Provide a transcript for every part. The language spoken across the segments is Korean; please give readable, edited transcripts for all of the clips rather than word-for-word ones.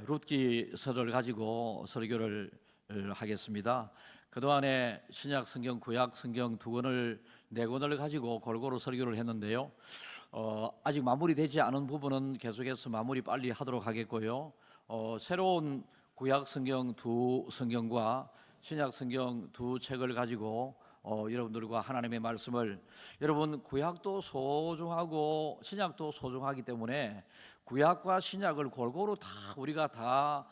룻기서를 가지고 설교를 하겠습니다. 그동안에 신약 성경, 구약 성경 네 권을 가지고 골고루 설교를 했는데요. 아직 마무리되지 않은 부분은 계속해서 마무리 빨리 하도록 하겠고요. 새로운 구약 성경 두 성경과 신약 성경 두 책을 가지고 여러분들과 하나님의 말씀을, 여러분 구약도 소중하고 신약도 소중하기 때문에 구약과 신약을 골고루 다 우리가 다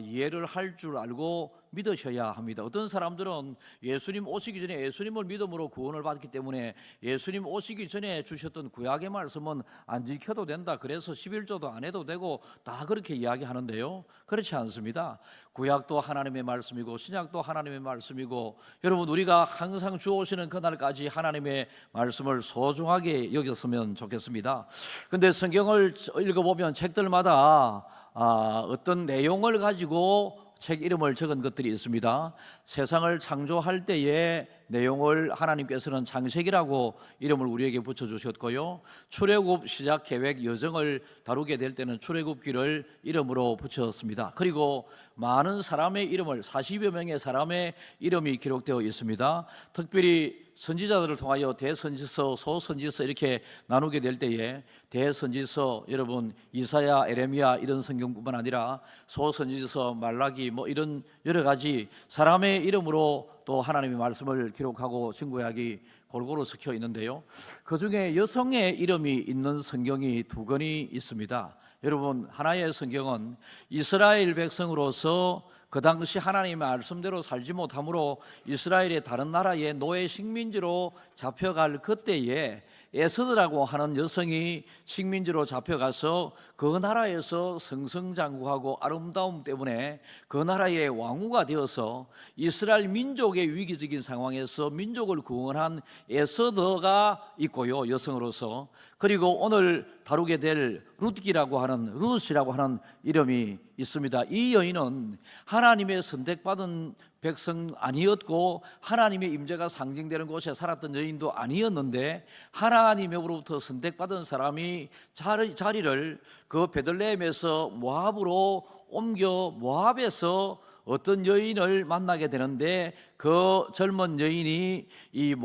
이해를 할 줄 알고 믿으셔야 합니다. 어떤 사람들은 예수님 오시기 전에 예수님을 믿음으로 구원을 받기 때문에 예수님 오시기 전에 주셨던 구약의 말씀은 안 지켜도 된다, 그래서 11조도 안 해도 되고 다 그렇게 이야기하는데요, 그렇지 않습니다. 구약도 하나님의 말씀이고 신약도 하나님의 말씀이고, 여러분 우리가 항상 주오시는 그날까지 하나님의 말씀을 소중하게 여겼으면 좋겠습니다. 근데 성경을 읽어보면 책들마다 어떤 내용을 가지고 책 이름을 적은 것들이 있습니다. 세상을 창조할 때의 내용을 하나님께서는 창세기라고 이름을 우리에게 붙여주셨고요, 출애굽 시작 계획 여정을 다루게 될 때는 출애굽기를 이름으로 붙였습니다. 그리고 많은 사람의 이름을, 40여 명의 사람의 이름이 기록되어 있습니다. 특별히 선지자들을 통하여 대선지서, 소선지서 이렇게 나누게 될 때에 대선지서, 여러분 이사야, 에레미야 이런 성경뿐만 아니라 소선지서, 말라기 이런 여러 가지 사람의 이름으로 또 하나님의 말씀을 기록하고 신구약이 골고루 섞여 있는데요, 그 중에 여성의 이름이 있는 성경이 두 권이 있습니다. 여러분 하나의 성경은 이스라엘 백성으로서 그 당시 하나님의 말씀대로 살지 못함으로 이스라엘의 다른 나라의 노예 식민지로 잡혀갈 그때에 에스더라고 하는 여성이 식민지로 잡혀가서 그 나라에서 승승장구하고 아름다움 때문에 그 나라의 왕후가 되어서 이스라엘 민족의 위기적인 상황에서 민족을 구원한 에스더가 있고요, 여성으로서. 그리고 오늘 다루게 될 룻기라고 하는, 룻이라고 하는 이름이 있습니다. 이 여인은 하나님의 선택받은 백성 아니었고 하나님의 임재가 상징되는 곳에 살았던 여인도 아니었는데, 하나님으로부터 선택받은 사람이 자리를 그 베들레헴에서 모압으로 옮겨 모압에서 어떤 여인을 만나게 되는데, 그 젊은 여인이 이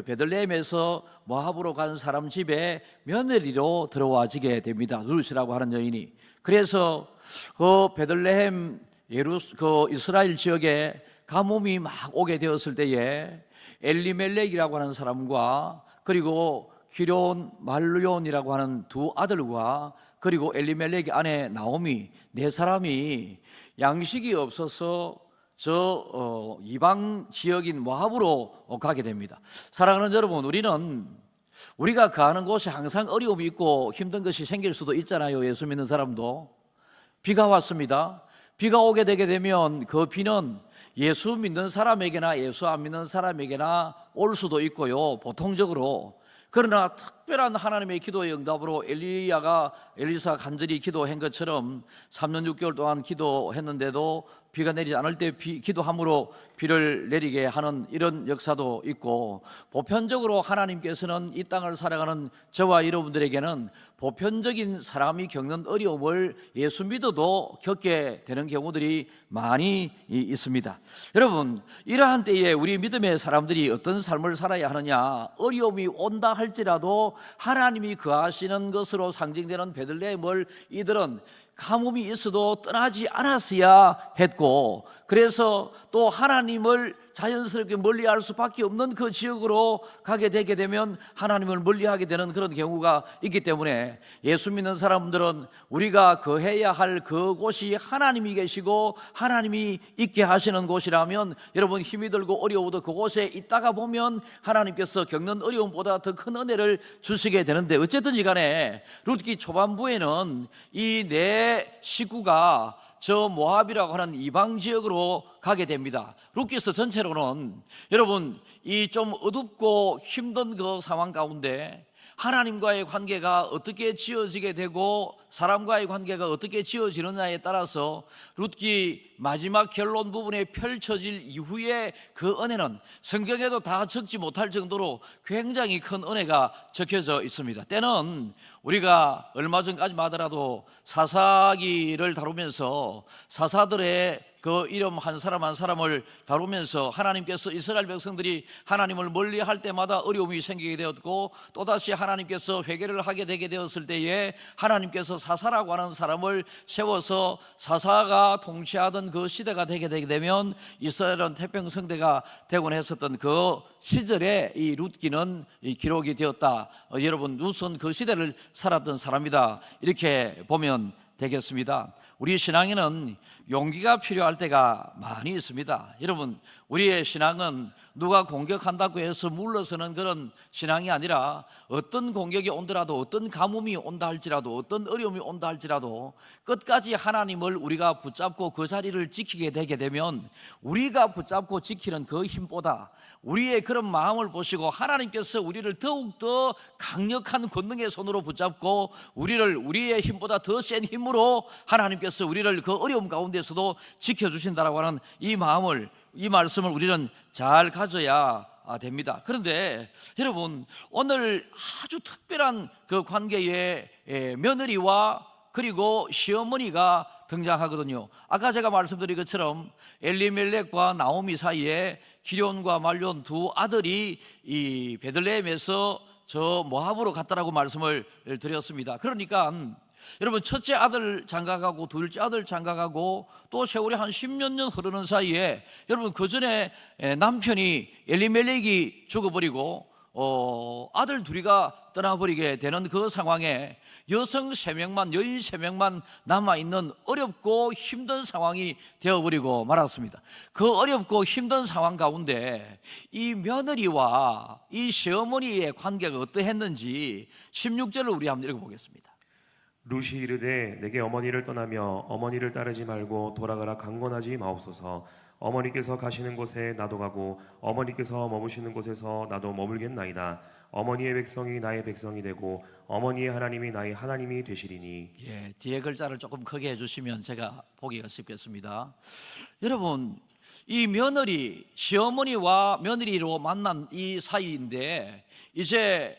베들레헴에서 모압으로 간 사람 집에 며느리로 들어와지게 됩니다. 룻이라고 하는 여인이. 그래서 그 베들레헴 그 이스라엘 지역에 가뭄이 막 오게 되었을 때에 엘리멜렉이라고 하는 사람과 그리고 기럨, 말론이라고 하는 두 아들과 그리고 엘리멜렉의 아내 나오미, 네 사람이 양식이 없어서 이방 지역인 모압으로 가게 됩니다. 사랑하는 여러분, 우리가 가는 곳이 항상 어려움이 있고 힘든 것이 생길 수도 있잖아요. 예수 믿는 사람도. 비가 왔습니다. 비가 오게 되게 되면 그 비는 예수 믿는 사람에게나 예수 안 믿는 사람에게나 올 수도 있고요, 보통적으로. 그러나 특별한 하나님의 기도의 응답으로 엘리사가 간절히 기도한 것처럼 3년 6개월 동안 기도했는데도 비가 내리지 않을 때 기도함으로 비를 내리게 하는 이런 역사도 있고, 보편적으로 하나님께서는 이 땅을 살아가는 저와 여러분들에게는 보편적인 사람이 겪는 어려움을 예수 믿어도 겪게 되는 경우들이 많이 있습니다. 여러분, 이러한 때에 우리 믿음의 사람들이 어떤 삶을 살아야 하느냐, 어려움이 온다 할지라도 하나님이 거하시는 것으로 상징되는 베들레헴을 이들은 가뭄이 있어도 떠나지 않았어야 했고, 그래서 또 하나님을 자연스럽게 멀리할 수밖에 없는 그 지역으로 가게 되게 되면 하나님을 멀리하게 되는 그런 경우가 있기 때문에 예수 믿는 사람들은 우리가 거해야 할 그곳이 하나님이 계시고 하나님이 있게 하시는 곳이라면, 여러분 힘이 들고 어려워도 그곳에 있다가 보면 하나님께서 겪는 어려움보다 더 큰 은혜를 주시게 되는데, 어쨌든지 간에 룻기 초반부에는 이 네 식구가 저 모압이라고 하는 이방 지역으로 가게 됩니다. 룻기서 전체로는 여러분 이 좀 어둡고 힘든 그 상황 가운데 하나님과의 관계가 어떻게 지어지게 되고 사람과의 관계가 어떻게 지어지느냐에 따라서 룻기 마지막 결론 부분에 펼쳐질 이후에 그 은혜는 성경에도 다 적지 못할 정도로 굉장히 큰 은혜가 적혀져 있습니다. 때는 우리가 얼마 전까지만 하더라도 사사기를 다루면서 사사들의 그 이름 한 사람 한 사람을 다루면서 하나님께서 이스라엘 백성들이 하나님을 멀리할 때마다 어려움이 생기게 되었고, 또다시 하나님께서 회개를 하게 되게 되었을 때에 하나님께서 사사라고 하는 사람을 세워서 사사가 통치하던 그 시대가 되게 되면 이스라엘은 태평성대가 되곤 했었던 그 시절에 이 룻기는 기록이 되었다. 여러분, 룻은 그 시대를 살았던 사람이다, 이렇게 보면 되겠습니다. 우리 신앙에는 용기가 필요할 때가 많이 있습니다. 여러분, 우리의 신앙은 누가 공격한다고 해서 물러서는 그런 신앙이 아니라, 어떤 공격이 온더라도, 어떤 가뭄이 온다 할지라도, 어떤 어려움이 온다 할지라도 끝까지 하나님을 우리가 붙잡고 그 자리를 지키게 되게 되면, 우리가 붙잡고 지키는 그 힘보다 우리의 그런 마음을 보시고 하나님께서 우리를 더욱더 강력한 권능의 손으로 붙잡고 우리의 힘보다 더 센 힘으로 하나님께서 우리를 그 어려움 가운데서도 지켜주신다라고 하는 이 말씀을 우리는 잘 가져야 됩니다. 그런데 여러분, 오늘 아주 특별한 그 관계에 며느리와 그리고 시어머니가 등장하거든요. 아까 제가 말씀드린 것처럼 엘리멜렉과 나오미 사이에 기럨과 말론 두 아들이 이 베들레헴에서 저 모압으로 갔다라고 말씀을 드렸습니다. 그러니까 여러분, 첫째 아들 장가가고 둘째 아들 장가가고 또 세월이 한 10몇 년 흐르는 사이에, 여러분, 그 전에 남편이 엘리멜렉이 죽어버리고 아들 둘이가 떠나버리게 되는 그 상황에 여성 3명만, 여인 3명만 남아있는 어렵고 힘든 상황이 되어버리고 말았습니다. 그 어렵고 힘든 상황 가운데 이 며느리와 이 시어머니의 관계가 어떠했는지 16절을 우리 한번 읽어보겠습니다. 룻이 이르되 내게 어머니를 떠나며 어머니를 따르지 말고 돌아가라 강권하지 마옵소서. 어머니께서 가시는 곳에 나도 가고 어머니께서 머무시는 곳에서 나도 머물겠나이다. 어머니의 백성이 나의 백성이 되고 어머니의 하나님이 나의 하나님이 되시리니. 뒤에 글자를 조금 크게 해주시면 제가 보기가 쉽겠습니다. 여러분, 이 며느리, 시어머니와 며느리로 만난 이 사이인데, 이제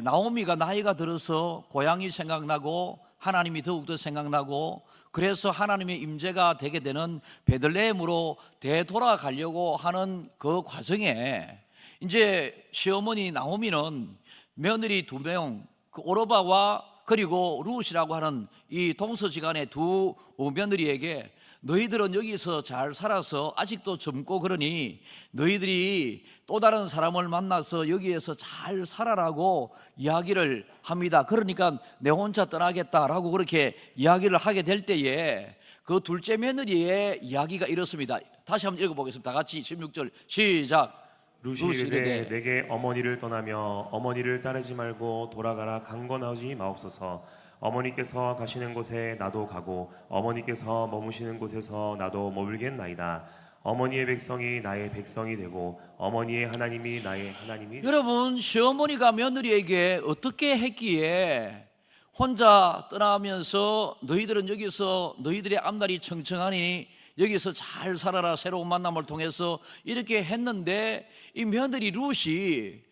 나오미가 나이가 들어서 고향이 생각나고 하나님이 더욱더 생각나고, 그래서 하나님의 임재가 되게 되는 베들레헴으로 되돌아가려고 하는 그 과정에, 이제 시어머니 나오미는 며느리 2명, 그 오르바와 그리고 룻이라고 하는 이 동서지간의 두 며느리에게, 너희들은 여기서 잘 살아서 아직도 젊고 그러니 너희들이 또 다른 사람을 만나서 여기에서 잘 살아라고 이야기를 합니다. 그러니까 내 혼자 떠나겠다라고 그렇게 이야기를 하게 될 때에 그 둘째 며느리의 이야기가 이렇습니다. 다시 한번 읽어보겠습니다. 다 같이 16절 시작. 룻이 이르되 내게 어머니를 떠나며 어머니를 따르지 말고 돌아가라 강권하지 마옵소서. 어머니께서 가시는 곳에 나도 가고 어머니께서 머무시는 곳에서 나도 머물겠나이다. 어머니의 백성이 나의 백성이 되고 어머니의 하나님이 나의 하나님이. 여러분, 시어머니가 며느리에게 어떻게 했기에 혼자 떠나면서 너희들은 여기서 너희들의 앞날이 청청하니 여기서 잘 살아라, 새로운 만남을 통해서 이렇게 했는데, 이 며느리 룻이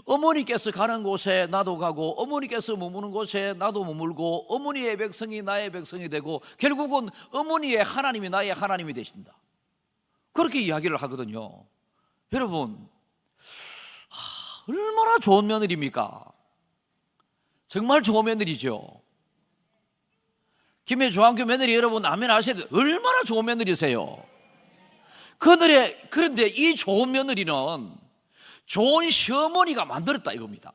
어머니께서 가는 곳에 나도 가고 어머니께서 머무는 곳에 나도 머물고 어머니의 백성이 나의 백성이 되고 결국은 어머니의 하나님이 나의 하나님이 되신다, 그렇게 이야기를 하거든요. 여러분, 얼마나 좋은 며느리입니까? 정말 좋은 며느리죠. 김해 조항교 며느리 여러분, 아멘 하셔야 돼요. 얼마나 좋은 며느리세요. 그런데 이 좋은 며느리는 좋은 시어머니가 만들었다 이겁니다.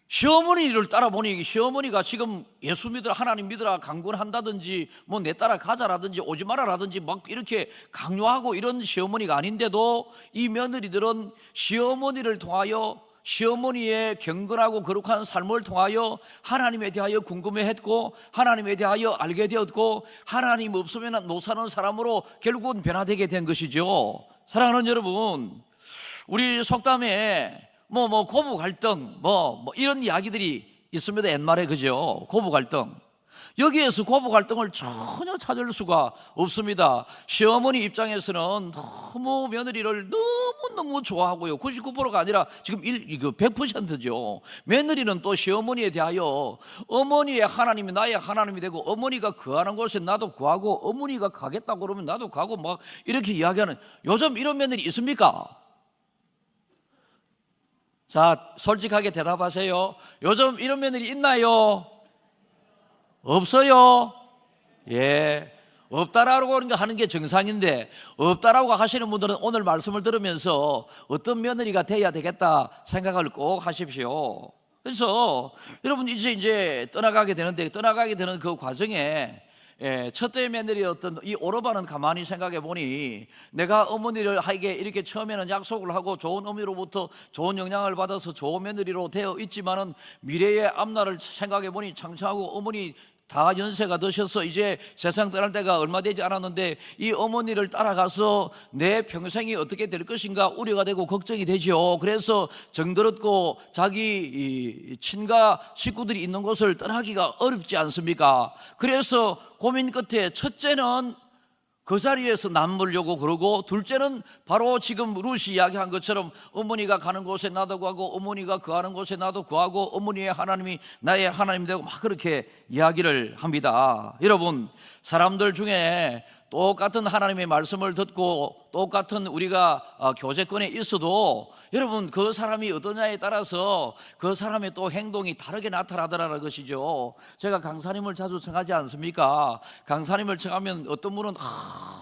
시어머니를 따라보니 시어머니가 지금 예수 믿으라, 하나님 믿으라 강권한다든지 뭐 내 따라 가자라든지 오지 마라라든지 막 이렇게 강요하고 이런 시어머니가 아닌데도, 이 며느리들은 시어머니를 통하여, 시어머니의 경건하고 거룩한 삶을 통하여 하나님에 대하여 궁금해했고 하나님에 대하여 알게 되었고, 하나님 없으면 못 사는 사람으로 결국은 변화되게 된 것이죠. 사랑하는 여러분, 우리 속담에 고부 갈등 이런 이야기들이 있습니다. 옛말에 그죠? 고부 갈등. 여기에서 고부 갈등을 전혀 찾을 수가 없습니다. 시어머니 입장에서는 너무 며느리를 너무너무 좋아하고요. 99%가 아니라 지금 100%죠. 며느리는 또 시어머니에 대하여 어머니의 하나님이 나의 하나님이 되고, 어머니가 거하는 곳에 나도 거하고, 어머니가 가겠다고 그러면 나도 가고, 막 이렇게 이야기하는, 요즘 이런 며느리 있습니까? 자, 솔직하게 대답하세요. 요즘 이런 며느리 있나요? 없어요? 예, 없다라고 하는 게 정상인데, 없다라고 하시는 분들은 오늘 말씀을 들으면서 어떤 며느리가 돼야 되겠다 생각을 꼭 하십시오. 그래서 여러분 이제 떠나가게 되는데, 떠나가게 되는 그 과정에 첫째 며느리였던 이 오르반은 가만히 생각해 보니, 내가 어머니에게 이렇게 처음에는 약속을 하고 좋은 어머니로부터 좋은 영향을 받아서 좋은 며느리로 되어 있지만은, 미래의 앞날을 생각해 보니 창창하고 어머니 다 연세가 드셔서 이제 세상 떠날 때가 얼마 되지 않았는데, 이 어머니를 따라가서 내 평생이 어떻게 될 것인가 우려가 되고 걱정이 되죠. 그래서 정들었고 자기 친가 식구들이 있는 곳을 떠나기가 어렵지 않습니까? 그래서 고민 끝에 첫째는 그 자리에서 남으려고 그러고, 둘째는 바로 지금 루시 이야기한 것처럼 어머니가 가는 곳에 나도 가고, 어머니가 거하는 곳에 나도 거하고, 어머니의 하나님이 나의 하나님 되고, 막 그렇게 이야기를 합니다. 여러분, 사람들 중에 똑같은 하나님의 말씀을 듣고 똑같은 우리가 교제권에 있어도, 여러분 그 사람이 어떠냐에 따라서 그 사람의 또 행동이 다르게 나타나더라는 것이죠. 제가 강사님을 자주 청하지 않습니까? 강사님을 청하면 어떤 분은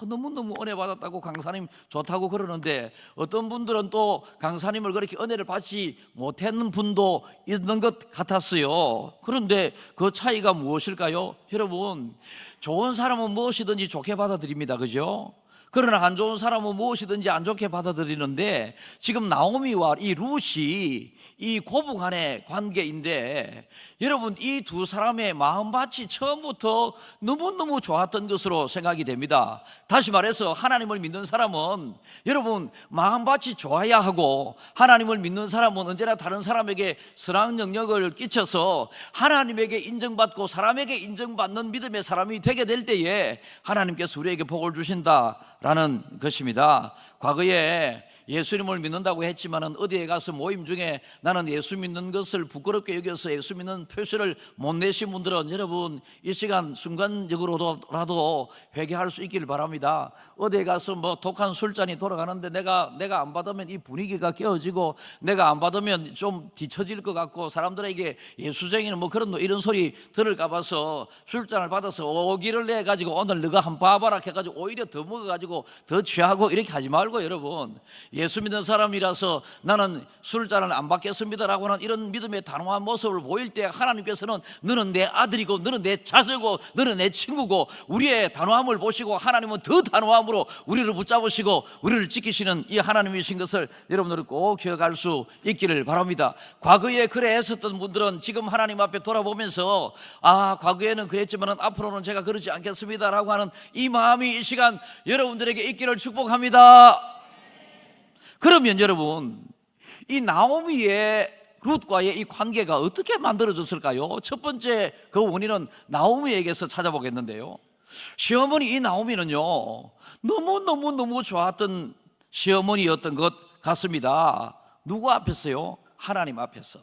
너무너무 은혜 받았다고 강사님 좋다고 그러는데, 어떤 분들은 또 강사님을 그렇게 은혜를 받지 못했는 분도 있는 것 같았어요. 그런데 그 차이가 무엇일까요? 여러분, 좋은 사람은 무엇이든지 좋게 받아들입니다. 그죠? 그러나 안 좋은 사람은 무엇이든지 안 좋게 받아들이는데, 지금 나오미와 이 룻이 이 고부 간의 관계인데, 여러분 이 두 사람의 마음밭이 처음부터 너무너무 좋았던 것으로 생각이 됩니다. 다시 말해서 하나님을 믿는 사람은 여러분 마음밭이 좋아야 하고, 하나님을 믿는 사람은 언제나 다른 사람에게 선한 영역을 끼쳐서 하나님에게 인정받고 사람에게 인정받는 믿음의 사람이 되게 될 때에 하나님께서 우리에게 복을 주신다라는 것입니다. 과거에 예수님을 믿는다고 했지만은 어디에 가서 모임 중에 나는 예수 믿는 것을 부끄럽게 여겨서 예수 믿는 표시를 못 내신 분들은 여러분 이 시간 순간적으로라도 회개할 수 있기를 바랍니다. 어디에 가서 독한 술잔이 돌아가는데 내가 안 받으면 이 분위기가 깨어지고, 내가 안 받으면 좀 뒤처질 것 같고, 사람들에게 예수쟁이는 그런 이런 소리 들을까 봐서 술잔을 받아서 오기를 내 가지고 오늘 너가 한번 봐봐라 해가지고 오히려 더 먹어가지고 더 취하고 이렇게 하지 말고, 여러분 예수 믿는 사람이라서 나는 술잔을 안 받겠습니다라고 하는 이런 믿음의 단호한 모습을 보일 때, 하나님께서는 너는 내 아들이고 너는 내 자식이고 너는 내 친구고, 우리의 단호함을 보시고 하나님은 더 단호함으로 우리를 붙잡으시고 우리를 지키시는 이 하나님이신 것을 여러분들은 꼭 기억할 수 있기를 바랍니다. 과거에 그래 했었던 분들은 지금 하나님 앞에 돌아보면서 과거에는 그랬지만 앞으로는 제가 그러지 않겠습니다라고 하는 이 마음이 이 시간 여러분들에게 있기를 축복합니다. 그러면 여러분, 이 나오미의 룻과의 이 관계가 어떻게 만들어졌을까요? 첫 번째 그 원인은 나오미에게서 찾아보겠는데요, 시어머니 이 나오미는요 너무 좋았던 시어머니였던 것 같습니다. 누구 앞에서요? 하나님 앞에서.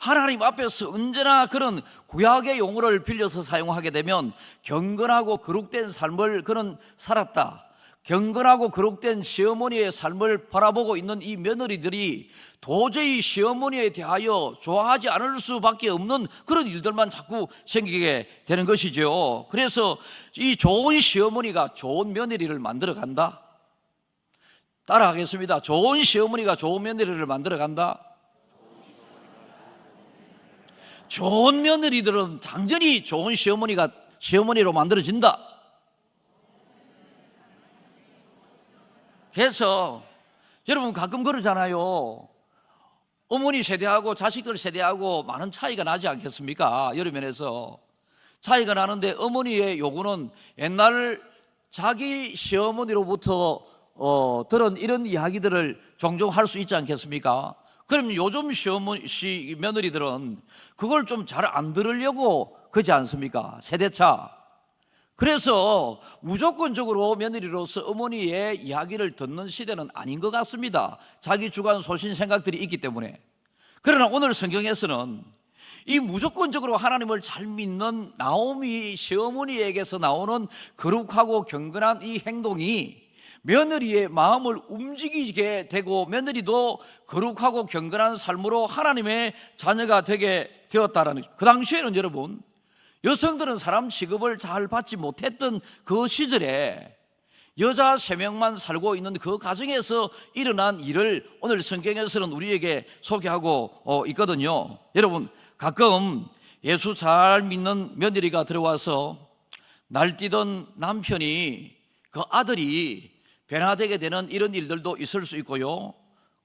하나님 앞에서 언제나 그런 구약의 용어를 빌려서 사용하게 되면 경건하고 거룩된 삶을 그는 살았다. 경건하고 거룩된 시어머니의 삶을 바라보고 있는 이 며느리들이 도저히 시어머니에 대하여 좋아하지 않을 수밖에 없는 그런 일들만 자꾸 생기게 되는 것이죠. 그래서 이 좋은 시어머니가 좋은 며느리를 만들어 간다. 따라하겠습니다. 좋은 시어머니가 좋은 며느리를 만들어 간다. 좋은 며느리들은 당연히 좋은 시어머니로 만들어진다. 그래서 여러분 가끔 그러잖아요. 어머니 세대하고 자식들 세대하고 많은 차이가 나지 않겠습니까? 여러 면에서 차이가 나는데, 어머니의 요구는 옛날 자기 시어머니로부터 들은 이런 이야기들을 종종 할 수 있지 않겠습니까? 그럼 요즘 며느리들은 그걸 좀 잘 안 들으려고 그러지 않습니까? 세대차. 그래서 무조건적으로 며느리로서 어머니의 이야기를 듣는 시대는 아닌 것 같습니다. 자기 주관 소신 생각들이 있기 때문에. 그러나 오늘 성경에서는 이 무조건적으로 하나님을 잘 믿는 나오미 시어머니에게서 나오는 거룩하고 경건한 이 행동이 며느리의 마음을 움직이게 되고 며느리도 거룩하고 경건한 삶으로 하나님의 자녀가 되게 되었다라는 거죠. 그 당시에는 여러분, 여성들은 사람 취급을 잘 받지 못했던 그 시절에 여자 3명만 살고 있는 그 가정에서 일어난 일을 오늘 성경에서는 우리에게 소개하고 있거든요. 여러분, 가끔 예수 잘 믿는 며느리가 들어와서 날뛰던 남편이 그 아들이 변화되게 되는 이런 일들도 있을 수 있고요.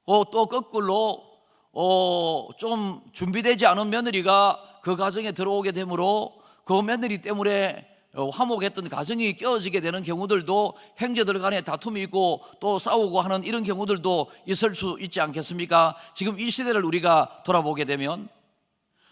또 거꾸로 좀 준비되지 않은 며느리가 그 가정에 들어오게 되므로 그 며느리 때문에 화목했던 가정이 깨어지게 되는 경우들도, 형제들 간에 다툼이 있고 또 싸우고 하는 이런 경우들도 있을 수 있지 않겠습니까? 지금 이 시대를 우리가 돌아보게 되면.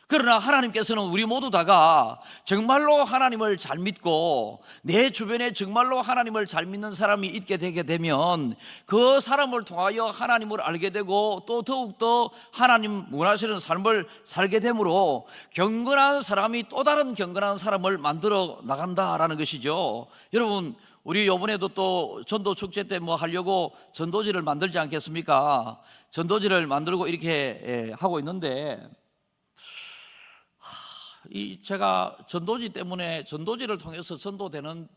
그러나 하나님께서는 우리 모두 다가 정말로 하나님을 잘 믿고 내 주변에 정말로 하나님을 잘 믿는 사람이 있게 되게 되면 그 사람을 통하여 하나님을 알게 되고 또 더욱더 하나님 원하시는 삶을 살게 되므로 경건한 사람이 또 다른 경건한 사람을 만들어 나간다라는 것이죠. 여러분, 우리 이번에도 또 전도 축제 때 뭐 하려고 전도지를 만들지 않겠습니까? 전도지를 만들고 이렇게 하고 있는데, 제가 전도지 때문에 전도지를 통해서 전도되는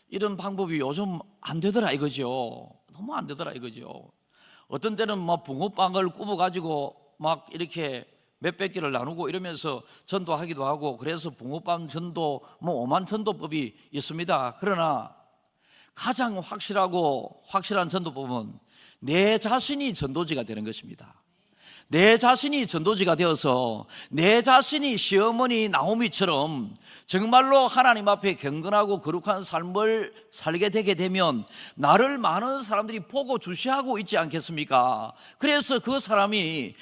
이런 방법이 요즘 안 되더라 이거죠. 너무 안 되더라 이거죠. 어떤 때는 뭐 붕어빵을 굽어가지고 막 이렇게 몇백 개를 나누고 이러면서 전도하기도 하고, 그래서 붕어빵 전도 뭐 오만 전도법이 있습니다. 그러나 가장 확실한 전도법은 내 자신이 전도지가 되는 것입니다. 내 자신이 전도지가 되어서 내 자신이 시어머니 나오미처럼 정말로 하나님 앞에 경건하고 거룩한 삶을 살게 되게 되면 나를 많은 사람들이 보고 주시하고 있지 않겠습니까? 그래서 저 사람이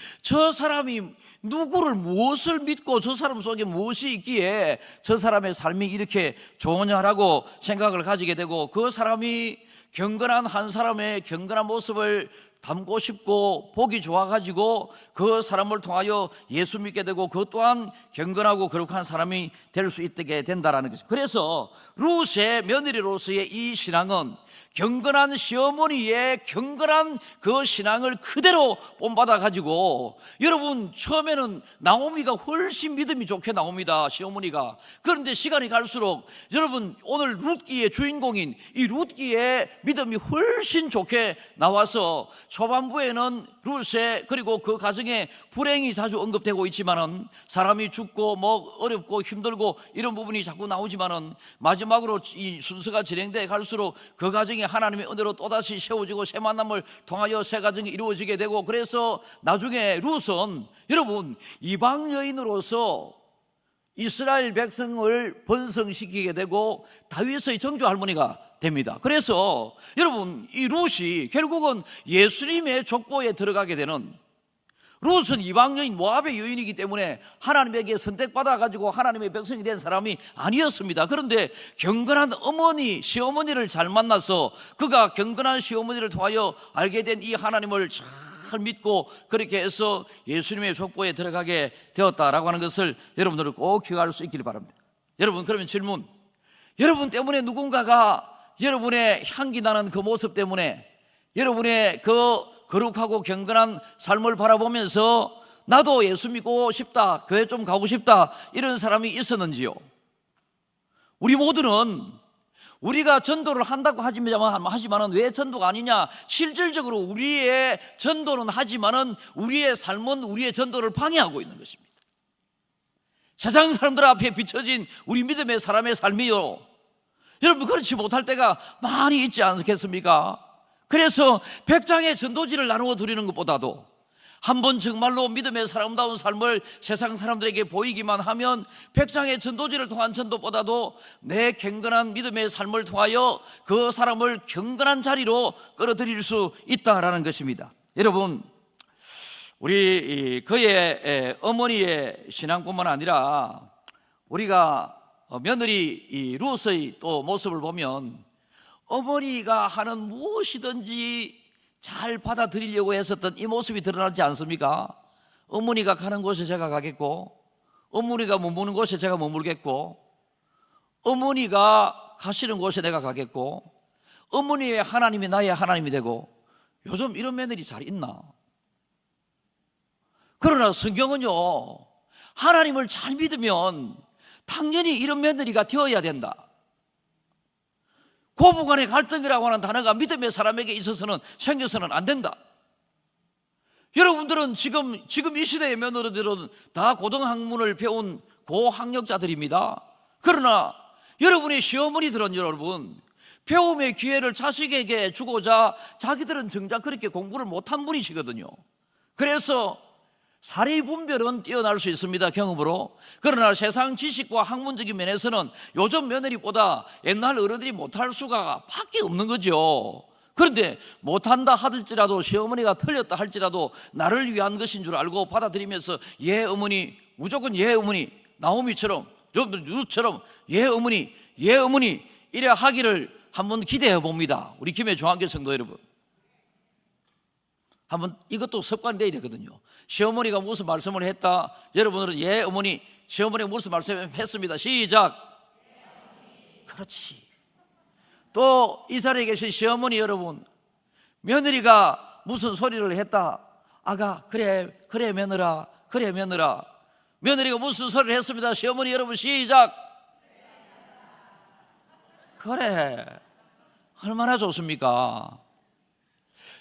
누구를 무엇을 믿고 저 사람 속에 무엇이 있기에 저 사람의 삶이 이렇게 좋으냐라고 생각을 가지게 되고, 그 사람이 경건한 한 사람의 경건한 모습을 담고 싶고 보기 좋아가지고 그 사람을 통하여 예수 믿게 되고 그것 또한 경건하고 거룩한 사람이 될 수 있게 된다라는 것입니다. 그래서 룻의 며느리로서의 이 신앙은 경건한 시어머니의 경건한 그 신앙을 그대로 본받아 가지고, 여러분, 처음에는 나오미가 훨씬 믿음이 좋게 나옵니다, 시어머니가. 그런데 시간이 갈수록 여러분, 오늘 룻기의 주인공인 이 룻기의 믿음이 훨씬 좋게 나와서 초반부에는 룻의 그리고 그 가정에 불행이 자주 언급되고 있지만은, 사람이 죽고 뭐 어렵고 힘들고 이런 부분이 자꾸 나오지만은, 마지막으로 이 순서가 진행돼 갈수록 그 가정이 하나님의 은혜로 또다시 세워지고 새 만남을 통하여 새 가정이 이루어지게 되고, 그래서 나중에 룻은 여러분 이방 여인으로서 이스라엘 백성을 번성시키게 되고 다윗의 정조 할머니가 됩니다. 그래서 여러분, 이 룻이 결국은 예수님의 족보에 들어가게 되는, 룻은 이방 여인 모압의 여인이기 때문에 하나님에게 선택받아 가지고 하나님의 백성이 된 사람이 아니었습니다. 그런데 경건한 시어머니를 잘 만나서 그가 경건한 시어머니를 통하여 알게 된 이 하나님을 잘 믿고 그렇게 해서 예수님의 족보에 들어가게 되었다라고 하는 것을 여러분들은 꼭 기억할 수 있기를 바랍니다. 여러분, 그러면 질문, 여러분 때문에 누군가가 여러분의 향기 나는 그 모습 때문에 여러분의 그 거룩하고 경건한 삶을 바라보면서 나도 예수 믿고 싶다, 교회 좀 가고 싶다, 이런 사람이 있었는지요? 우리 모두는 우리가 전도를 한다고 하지만은 왜 전도가 아니냐? 실질적으로 우리의 전도는 하지만은 우리의 삶은 우리의 전도를 방해하고 있는 것입니다. 세상 사람들 앞에 비춰진 우리 믿음의 사람의 삶이요, 여러분, 그렇지 못할 때가 많이 있지 않겠습니까? 그래서 100장의 전도지를 나누어 드리는 것보다도 한번 정말로 믿음의 사람다운 삶을 세상 사람들에게 보이기만 하면 100장의 전도지를 통한 전도보다도 내 경건한 믿음의 삶을 통하여 그 사람을 경건한 자리로 끌어들일 수 있다라는 것입니다. 여러분, 우리 그의 어머니의 신앙뿐만 아니라 우리가 며느리 이 룻의 또 모습을 보면 어머니가 하는 무엇이든지 잘 받아들이려고 했었던 이 모습이 드러나지 않습니까? 어머니가 가는 곳에 제가 가겠고, 어머니가 머무는 곳에 제가 머물겠고, 어머니가 가시는 곳에 내가 가겠고, 어머니의 하나님이 나의 하나님이 되고. 요즘 이런 며느리 잘 있나? 그러나 성경은요, 하나님을 잘 믿으면 당연히 이런 며느리가 되어야 된다. 고부간의 갈등이라고 하는 단어가 믿음의 사람에게 있어서는 생겨서는 안 된다. 여러분들은 지금 이 시대의 며느리들은 다 고등학문을 배운 고학력자들입니다. 그러나 여러분의 시어머니들은 여러분 배움의 기회를 자식에게 주고자 자기들은 정작 그렇게 공부를 못한 분이시거든요. 그래서 사리 분별은 뛰어날 수 있습니다, 경험으로. 그러나 세상 지식과 학문적인 면에서는 요즘 며느리보다 옛날 어른들이 못할 수가 밖에 없는 거죠. 그런데 못한다 하들지라도 시어머니가 틀렸다 할지라도 나를 위한 것인 줄 알고 받아들이면서 예 어머니, 무조건 예 어머니, 나오미처럼 여러분들 룻처럼 예 어머니, 예 어머니 이래 하기를 한번 기대해 봅니다. 우리 김해 중앙교 성도 여러분, 한번 이것도 습관이 되어야 되거든요. 시어머니가 무슨 말씀을 했다, 여러분들은 예 어머니, 시어머니가 무슨 말씀을 했습니다. 시작. 그렇지. 또 이 자리에 계신 시어머니 여러분, 며느리가 무슨 소리를 했다, 아가 그래 며느라, 그래 며느라. 며느리가 무슨 소리를 했습니다. 시어머니 여러분 시작. 그래, 얼마나 좋습니까?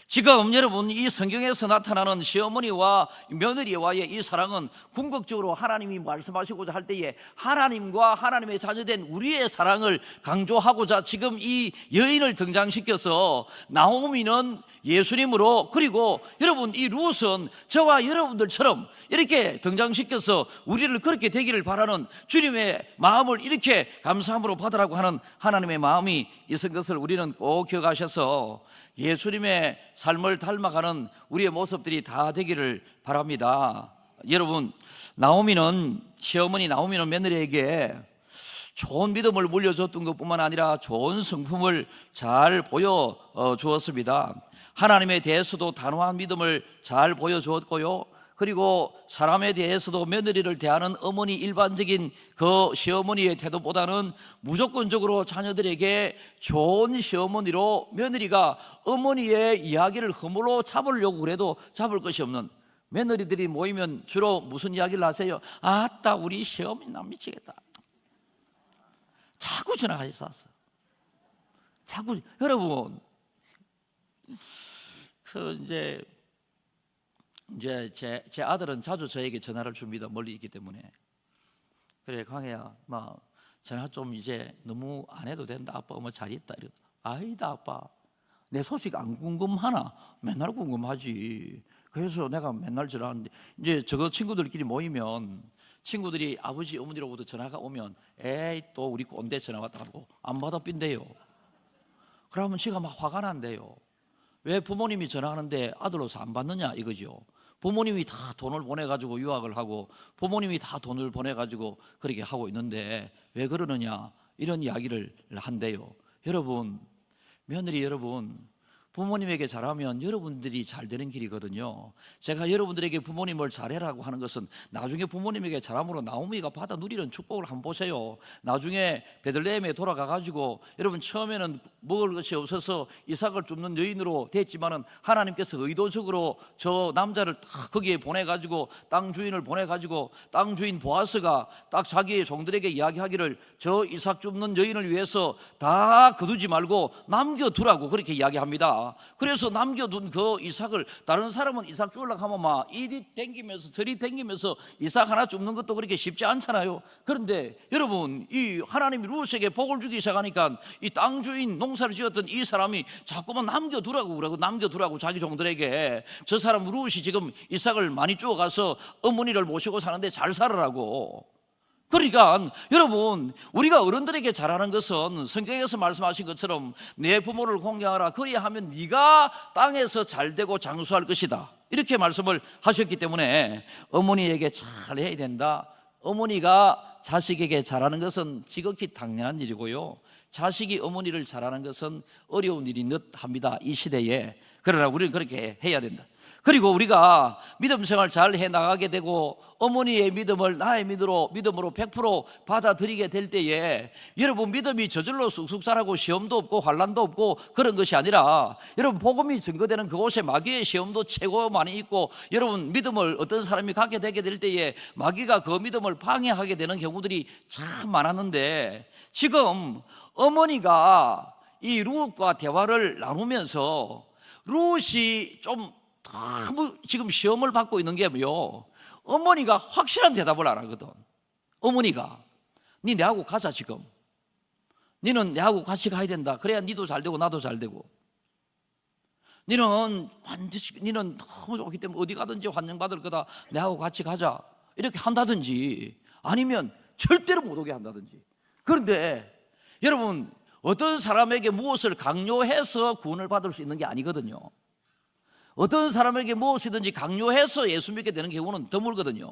지금 여러분 이 성경에서 나타나는 시어머니와 며느리와의 이 사랑은 궁극적으로 하나님이 말씀하시고자 할 때에 하나님과 하나님의 자녀된 우리의 사랑을 강조하고자 지금 이 여인을 등장시켜서 나오미는 예수님으로, 그리고 여러분 이 룻은 저와 여러분들처럼 이렇게 등장시켜서 우리를 그렇게 되기를 바라는 주님의 마음을 이렇게 감사함으로 받으라고 하는 하나님의 마음이 있은 것을 우리는 꼭 기억하셔서 예수님의 삶을 닮아가는 우리의 모습들이 다 되기를 바랍니다. 여러분, 시어머니 나오미는 며느리에게 좋은 믿음을 물려줬던 것뿐만 아니라 좋은 성품을 잘 보여주었습니다. 하나님에 대해서도 단호한 믿음을 잘 보여주었고요, 그리고 사람에 대해서도 며느리를 대하는 어머니 일반적인 그 시어머니의 태도보다는 무조건적으로 자녀들에게 좋은 시어머니로, 며느리가 어머니의 이야기를 허물로 잡으려고 해도 잡을 것이 없는, 며느리들이 모이면 주로 무슨 이야기를 하세요? 아따 우리 시어머니 나 미치겠다, 자꾸 전화하셨어. 자꾸. 여러분 이제 제 아들은 자주 저에게 전화를 줍니다. 멀리 있기 때문에. 그래 광혜야, 막 전화 좀 이제 너무 안 해도 된다. 아빠 뭐 잘 있다. 이러다. 아니다 아빠, 내 소식 안 궁금하나? 맨날 궁금하지. 그래서 내가 맨날 전화하는데, 이제 저거 친구들끼리 모이면 친구들이 아버지 어머니로부터 전화가 오면 에이 또 우리 꼰대 전화 왔다고 안 받아 빈대요. 그러면 지가 막 화가 난대요. 왜 부모님이 전화하는데 아들로서 안 받느냐 이거죠. 부모님이 다 돈을 보내가지고 유학을 하고 부모님이 다 돈을 보내가지고 그렇게 하고 있는데 왜 그러느냐, 이런 이야기를 한대요. 여러분, 며느리 여러분, 부모님에게 잘하면 여러분들이 잘 되는 길이거든요. 제가 여러분들에게 부모님을 잘해라고 하는 것은 나중에 부모님에게 잘함으로 나오미가 받아 누리는 축복을 한번 보세요. 나중에 베들레헴에 돌아가가지고 여러분 처음에는 먹을 것이 없어서 이삭을 줍는 여인으로 됐지만은 하나님께서 의도적으로 저 남자를 딱 거기에 보내가지고 땅 주인을 보내가지고 땅 주인 보아스가 딱 자기의 종들에게 이야기하기를 저 이삭 줍는 여인을 위해서 다 거두지 말고 남겨두라고 그렇게 이야기합니다. 그래서 남겨둔 그 이삭을, 다른 사람은 이삭 주려고 하면 막 이리 댕기면서 저리 댕기면서 이삭 하나 줍는 것도 그렇게 쉽지 않잖아요. 그런데 여러분 이 하나님이 룻에게 복을 주기 시작하니까 이 땅 주인 농사를 지었던 이 사람이 자꾸만 남겨두라고 그러고 남겨두라고 자기 종들에게, 저 사람 룻이 지금 이삭을 많이 주워가서 어머니를 모시고 사는데 잘 살아라고. 그러니까 여러분 우리가 어른들에게 잘하는 것은 성경에서 말씀하신 것처럼 내 부모를 공경하라, 그리하면 네가 땅에서 잘되고 장수할 것이다. 이렇게 말씀을 하셨기 때문에 어머니에게 잘 해야 된다. 어머니가 자식에게 잘하는 것은 지극히 당연한 일이고요, 자식이 어머니를 잘하는 것은 어려운 일이 듯합니다, 이 시대에. 그러나 우리는 그렇게 해야 된다. 그리고 우리가 믿음 생활 잘 해나가게 되고 어머니의 믿음을 나의 믿음으로 100% 받아들이게 될 때에 여러분, 믿음이 저절로 쑥쑥 자라고 시험도 없고 환난도 없고 그런 것이 아니라, 여러분, 복음이 증거되는 그곳에 마귀의 시험도 최고 많이 있고, 여러분, 믿음을 어떤 사람이 갖게 되게 될 때에 마귀가 그 믿음을 방해하게 되는 경우들이 참 많았는데, 지금 어머니가 이 룻과 대화를 나누면서 룻이 좀 너무 지금 시험을 받고 있는 게 뭐요, 어머니가 확실한 대답을 안 하거든. 어머니가 니 내하고 가자, 지금 니는 내하고 같이 가야 된다. 그래야 니도 잘 되고 나도 잘 되고, 니는 반드시, 니는 너무 좋기 때문에 어디 가든지 환영받을 거다, 내하고 같이 가자, 이렇게 한다든지, 아니면 절대로 못 오게 한다든지. 그런데 여러분, 어떤 사람에게 무엇을 강요해서 구원을 받을 수 있는 게 아니거든요. 어떤 사람에게 무엇이든지 강요해서 예수 믿게 되는 경우는 드물거든요.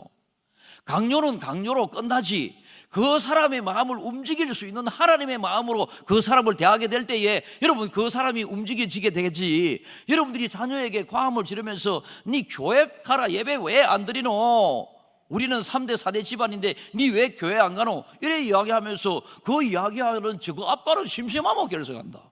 강요는 강요로 끝나지, 그 사람의 마음을 움직일 수 있는 하나님의 마음으로 그 사람을 대하게 될 때에 여러분, 그 사람이 움직여지게 되겠지. 여러분들이 자녀에게 과음을 지르면서 니 교회 가라, 예배 왜 안 드리노, 우리는 3대 4대 집안인데 니 왜 교회 안 가노, 이래 이야기하면서 그 이야기하는 그 아빠는 심심하면 결석한다.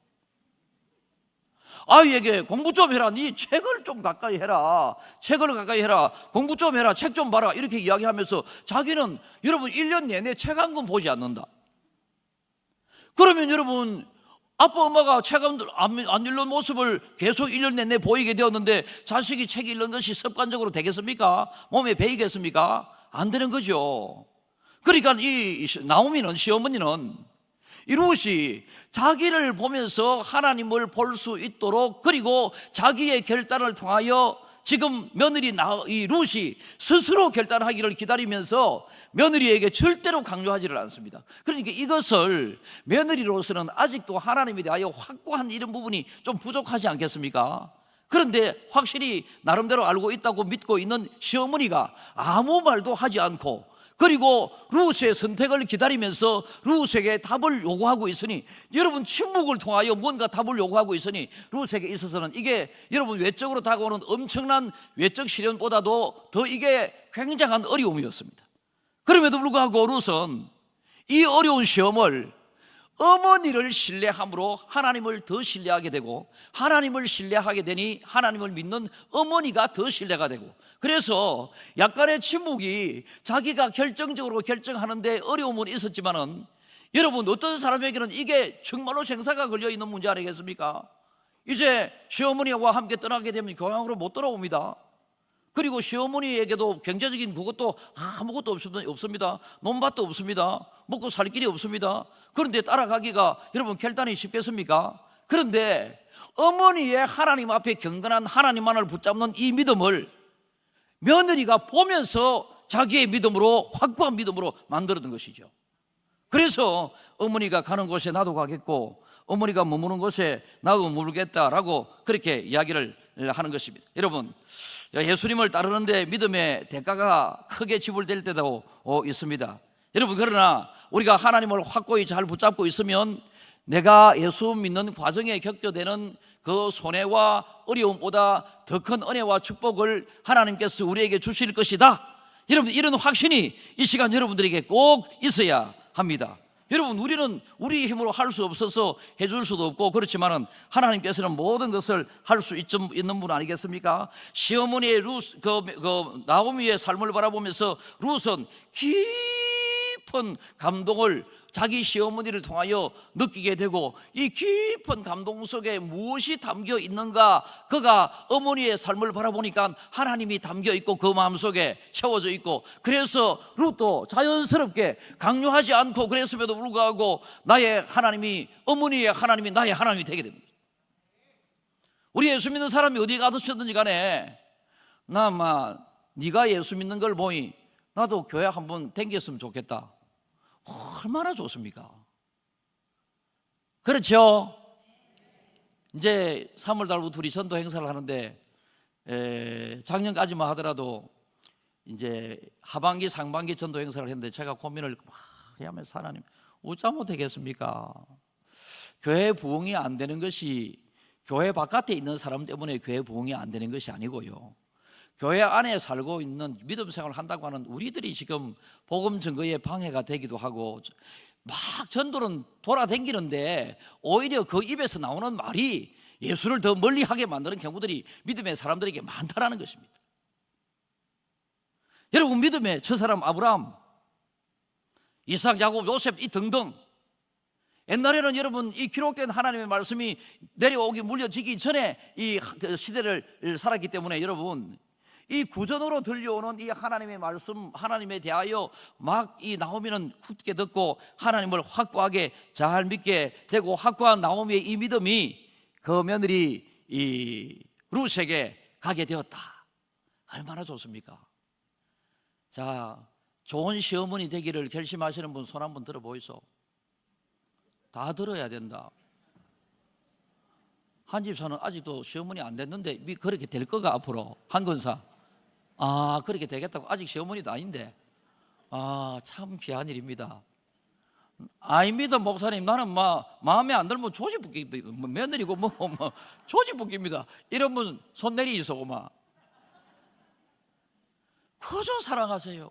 아이에게 공부 좀 해라, 네 책을 좀 가까이 해라, 책을 가까이 해라, 공부 좀 해라, 책 좀 봐라, 이렇게 이야기하면서 자기는 여러분 1년 내내 책 한 권 보지 않는다. 그러면 여러분, 아빠 엄마가 책 안 읽는 모습을 계속 1년 내내 보이게 되었는데 자식이 책 읽는 것이 습관적으로 되겠습니까? 몸에 배이겠습니까? 안 되는 거죠. 그러니까 이 나오미는, 시어머니는 이 룻이 자기를 보면서 하나님을 볼 수 있도록, 그리고 자기의 결단을 통하여 지금 며느리 이 룻이 스스로 결단하기를 기다리면서 며느리에게 절대로 강요하지를 않습니다. 그러니까 이것을 며느리로서는 아직도 하나님에 대하여 확고한 이런 부분이 좀 부족하지 않겠습니까? 그런데 확실히 나름대로 알고 있다고 믿고 있는 시어머니가 아무 말도 하지 않고, 그리고 룻의 선택을 기다리면서 룻에게 답을 요구하고 있으니, 여러분, 침묵을 통하여 뭔가 답을 요구하고 있으니 룻에게 있어서는 이게 여러분 외적으로 다가오는 엄청난 외적 시련보다도 더 이게 굉장한 어려움이었습니다. 그럼에도 불구하고 룻은 이 어려운 시험을 어머니를 신뢰함으로 하나님을 더 신뢰하게 되고, 하나님을 신뢰하게 되니 하나님을 믿는 어머니가 더 신뢰가 되고, 그래서 약간의 침묵이 자기가 결정적으로 결정하는데 어려움은 있었지만은, 여러분, 어떤 사람에게는 이게 정말로 생사가 걸려있는 문제 아니겠습니까? 이제 시어머니와 함께 떠나게 되면 교양으로 못 돌아옵니다. 그리고 시어머니에게도 경제적인 그것도 아무것도 없습니다. 논밭도 없습니다. 먹고 살 길이 없습니다. 그런데 따라가기가 여러분 결단이 쉽겠습니까? 그런데 어머니의 하나님 앞에 경건한 하나님만을 붙잡는 이 믿음을 며느리가 보면서 자기의 믿음으로, 확고한 믿음으로 만들었던 것이죠. 그래서 어머니가 가는 곳에 나도 가겠고, 어머니가 머무는 곳에 나도 머물겠다라고 그렇게 이야기를 하는 것입니다. 여러분, 예수님을 따르는데 믿음의 대가가 크게 지불될 때도 있습니다. 여러분, 그러나 우리가 하나님을 확고히 잘 붙잡고 있으면 내가 예수 믿는 과정에 겪어되는 그 손해와 어려움보다 더 큰 은혜와 축복을 하나님께서 우리에게 주실 것이다. 여러분, 이런 확신이 이 시간 여러분들에게 꼭 있어야 합니다. 여러분, 우리는 우리 힘으로 할 수 없어서 해줄 수도 없고, 그렇지만은 하나님께서는 모든 것을 할 수 있는 분 아니겠습니까? 시어머니의 나오미의 삶을 바라보면서 룻은 깊은 감동을 자기 시어머니를 통하여 느끼게 되고, 이 깊은 감동 속에 무엇이 담겨 있는가, 그가 어머니의 삶을 바라보니까 하나님이 담겨 있고 그 마음속에 채워져 있고, 그래서 룻도 자연스럽게 강요하지 않고 그랬음에도 불구하고 나의 하나님이, 어머니의 하나님이 나의 하나님이 되게 됩니다. 우리 예수 믿는 사람이 어디 가셨든지 간에 네가 예수 믿는 걸 보니 나도 교회 한번 댕겼으면 좋겠다. 얼마나 좋습니까? 그렇죠? 이제 3월 달부터 우리 전도 행사를 하는데 작년까지만 하더라도 이제 하반기 상반기 전도 행사를 했는데 제가 고민을 막 하면서 하나님 어쩌 못하겠습니까? 교회 부흥이 안 되는 것이 교회 바깥에 있는 사람 때문에 교회 부흥이 안 되는 것이 아니고요, 교회 안에 살고 있는 믿음 생활을 한다고 하는 우리들이 지금 복음 증거에 방해가 되기도 하고, 막 전도는 돌아다니는데 오히려 그 입에서 나오는 말이 예수를 더 멀리하게 만드는 경우들이 믿음의 사람들에게 많다라는 것입니다. 여러분, 믿음의 첫사람 아브라함, 이삭, 야곱, 요셉 이 등등, 옛날에는 여러분 이 기록된 하나님의 말씀이 내려오기 물려지기 전에 이 시대를 살았기 때문에 여러분 이 구전으로 들려오는 이 하나님의 말씀, 하나님에 대하여 막 이 나오미는 굳게 듣고 하나님을 확고하게 잘 믿게 되고, 확고한 나오미의 이 믿음이 그 며느리 이 룻에게 가게 되었다. 얼마나 좋습니까? 자, 좋은 시어머니 되기를 결심하시는 분 손 한번 들어 보이소. 다 들어야 된다. 한 집사는 아직도 시어머니 안 됐는데 그렇게 될 거가 앞으로 한 건사. 아, 그렇게 되겠다고. 아직 시어머니도 아닌데. 아, 참 귀한 일입니다. 아닙니다, 목사님. 나는 마음에 안 들면 조지 붙깁니다. 며느리고 조지 붙깁니다. 이런 분 손 내리소고 그저 사랑하세요.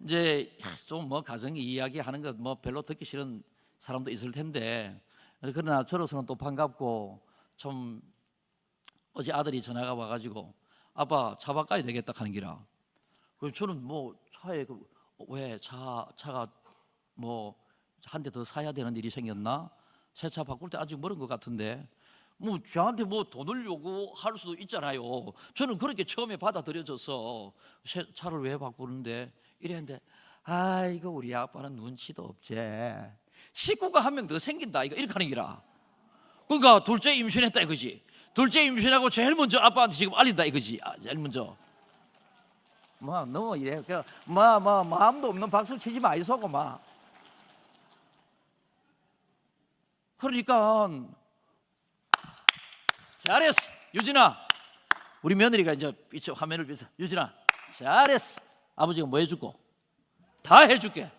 이제 좀 가정 이야기하는 것 별로 듣기 싫은 사람도 있을 텐데, 그러나 저로서는 또 반갑고, 좀 어제 아들이 전화가 와가지고 아빠 차 바꿔야 되겠다 하는 기라. 그래서 저는 차에 왜 차가 한 대 더 사야 되는 일이 생겼나? 새 차 바꿀 때 아직 멀은 것 같은데 저한테 돈을 요구할 수도 있잖아요. 저는 그렇게 처음에 받아들여져서 새 차를 왜 바꾸는데 이랬는데, 아이고 우리 아빠는 눈치도 없지. 식구가 한 명 더 생긴다 이렇게 하는 기라. 그러니까 둘째 임신했다 이거지. 둘째 임신하고 제일 먼저 아빠한테 지금 알린다 이거지. 제일 먼저. 너무 이래. 마음도 없는 박수 치지 마이소고 그러니까 잘했어 유진아. 우리 며느리가 이제 화면을 비춰. 유진아 잘했어. 아버지가 뭐 해줄고? 다 해줄게.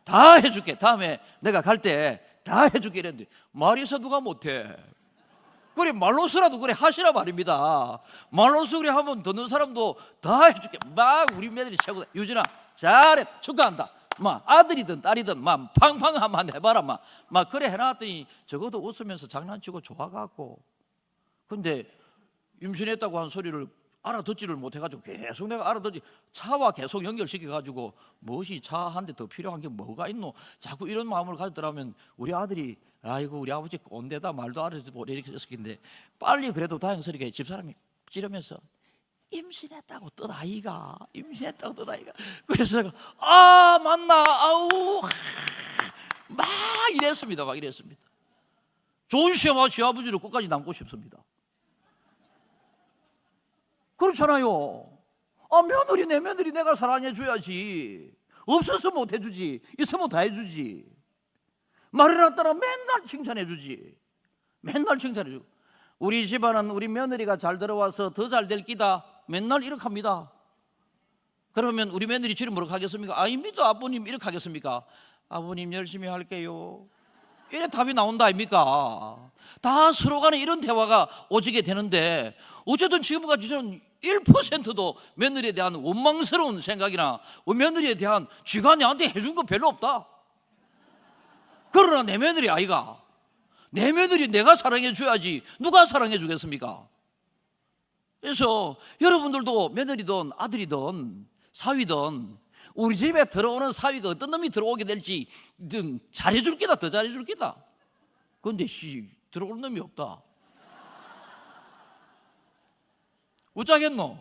다 해줄게. 다음에 내가 갈 때 다 해줄게 이랬는데 말이서 누가 못해. 그래 말로서라도 그래 하시라 말입니다. 말로서 그래 하면 듣는 사람도 다 해줄게. 우리 며느리 최고다. 유진아 잘했다. 축하한다. 아들이든 딸이든 팡팡 한번 해봐라. 그래 해놨더니 적어도 웃으면서 장난치고 좋아갖고. 근데 임신했다고 한 소리를 알아듣지를 못해가지고 계속 내가 알아듣지. 차와 계속 연결시켜가지고 무엇이 차 한 대 더 필요한 게 뭐가 있노? 자꾸 이런 마음을 가졌더라면 우리 아들이 아이고 우리 아버지 온데다 말도 알아듣고 이렇게 했을 텐데, 빨리 그래도 다행스럽게 집사람이 찌르면서 임신했다고 떠나이가. 임신했다고 떠나이가. 그래서 내가 맞나 아우 막 이랬습니다. 좋은 시아버지를 끝까지 남고 싶습니다. 그렇잖아요. 며느리 내 며느리 내가 사랑해 줘야지. 없어서 못 해주지. 있으면 다 해주지. 말해놨더라 맨날 칭찬해 주지. 맨날 칭찬해 주고. 우리 집안은 우리 며느리가 잘 들어와서 더 잘 될 끼다 맨날 이렇게 합니다. 그러면 우리 며느리 지금 뭐라고 하겠습니까? 아닙니다 아버님 이렇게 하겠습니까? 아버님 열심히 할게요. 이래 답이 나온다 아닙니까? 다 서로 간에 이런 대화가 오지게 되는데, 어쨌든 지금까지 저는 1%도 며느리에 대한 원망스러운 생각이나 며느리에 대한 쥐가 내한테 해준 거 별로 없다. 그러나 내 며느리 아이가, 내 며느리 내가 사랑해 줘야지 누가 사랑해 주겠습니까? 그래서 여러분들도 며느리든 아들이든 사위든 우리 집에 들어오는 사위가 어떤 놈이 들어오게 될지 잘해줄 게다. 더 잘해줄 게다. 그런데 들어올 놈이 없다. 어쩌겠노?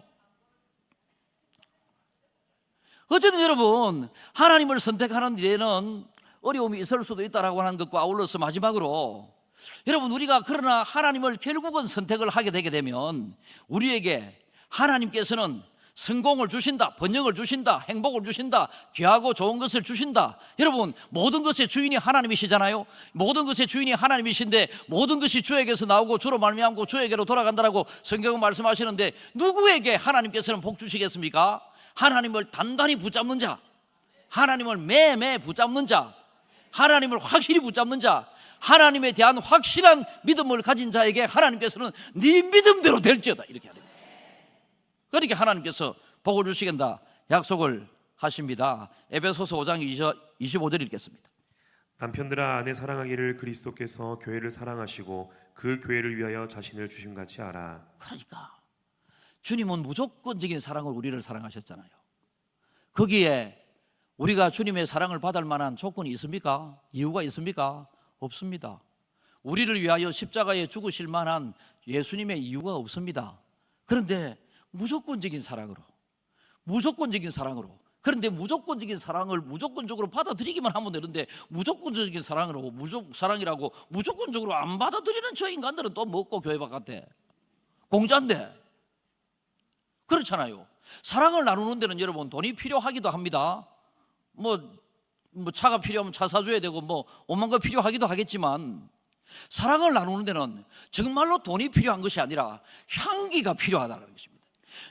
어쨌든 여러분, 하나님을 선택하는 일에는 어려움이 있을 수도 있다라고 하는 것과 아울러서 마지막으로, 여러분 우리가 그러나 하나님을 결국은 선택을 하게 되게 되면 우리에게 하나님께서는 성공을 주신다, 번영을 주신다, 행복을 주신다, 귀하고 좋은 것을 주신다. 여러분, 모든 것의 주인이 하나님이시잖아요. 모든 것의 주인이 하나님이신데 모든 것이 주에게서 나오고 주로 말미암고 주에게로 돌아간다라고 성경은 말씀하시는데, 누구에게 하나님께서는 복 주시겠습니까? 하나님을 단단히 붙잡는 자, 하나님을 매매 붙잡는 자, 하나님을 확실히 붙잡는 자, 하나님에 대한 확실한 믿음을 가진 자에게 하나님께서는 네 믿음대로 될지어다, 이렇게 하는 거예요. 그렇게 하나님께서 복을 주시겠다 약속을 하십니다. 에베소서 5장 25절 읽겠습니다. 남편들아, 아내 사랑하기를 그리스도께서 교회를 사랑하시고 그 교회를 위하여 자신을 주심같이 알아. 그러니까 주님은 무조건적인 사랑을 우리를 사랑하셨잖아요. 거기에 우리가 주님의 사랑을 받을 만한 조건이 있습니까? 이유가 있습니까? 없습니다. 우리를 위하여 십자가에 죽으실 만한 예수님의 이유가 없습니다. 그런데 무조건적인 사랑으로, 그런데 무조건적인 사랑을 무조건적으로 받아들이기만 하면 되는데, 무조건적인 사랑이라고 무조건적으로 안 받아들이는 저 인간들은 또 먹고 교회 바깥에 공짜인데, 그렇잖아요. 사랑을 나누는 데는 여러분 돈이 필요하기도 합니다. 뭐 차가 필요하면 차 사줘야 되고 뭐 오만 거 필요하기도 하겠지만, 사랑을 나누는 데는 정말로 돈이 필요한 것이 아니라 향기가 필요하다는 것입니다.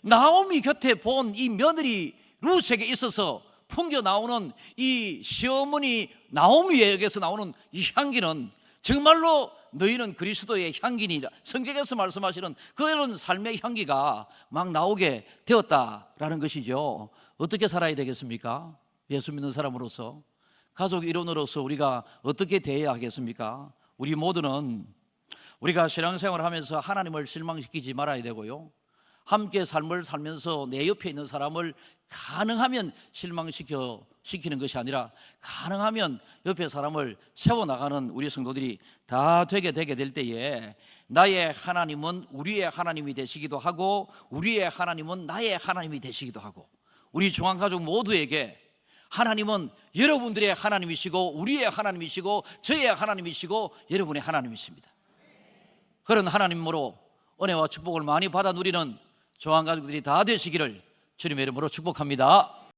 나오미 곁에 본 이 며느리 룻에게 있어서 풍겨 나오는 이 시어머니 나오미에게서 나오는 이 향기는 정말로 너희는 그리스도의 향기니라, 성경에서 말씀하시는 그런 삶의 향기가 막 나오게 되었다라는 것이죠. 어떻게 살아야 되겠습니까? 예수 믿는 사람으로서, 가족 일원으로서 우리가 어떻게 대해야 하겠습니까? 우리 모두는 우리가 신앙생활을 하면서 하나님을 실망시키지 말아야 되고요, 함께 삶을 살면서 내 옆에 있는 사람을 가능하면 실망시키는 것이 아니라 가능하면 옆에 사람을 세워나가는 우리 성도들이 다 되게 될 때에, 나의 하나님은 우리의 하나님이 되시기도 하고 우리의 하나님은 나의 하나님이 되시기도 하고, 우리 중앙가족 모두에게 하나님은 여러분들의 하나님이시고 우리의 하나님이시고 저의 하나님이시고 여러분의 하나님이십니다. 그런 하나님으로 은혜와 축복을 많이 받아 누리는 중앙가족들이 다 되시기를 주님의 이름으로 축복합니다.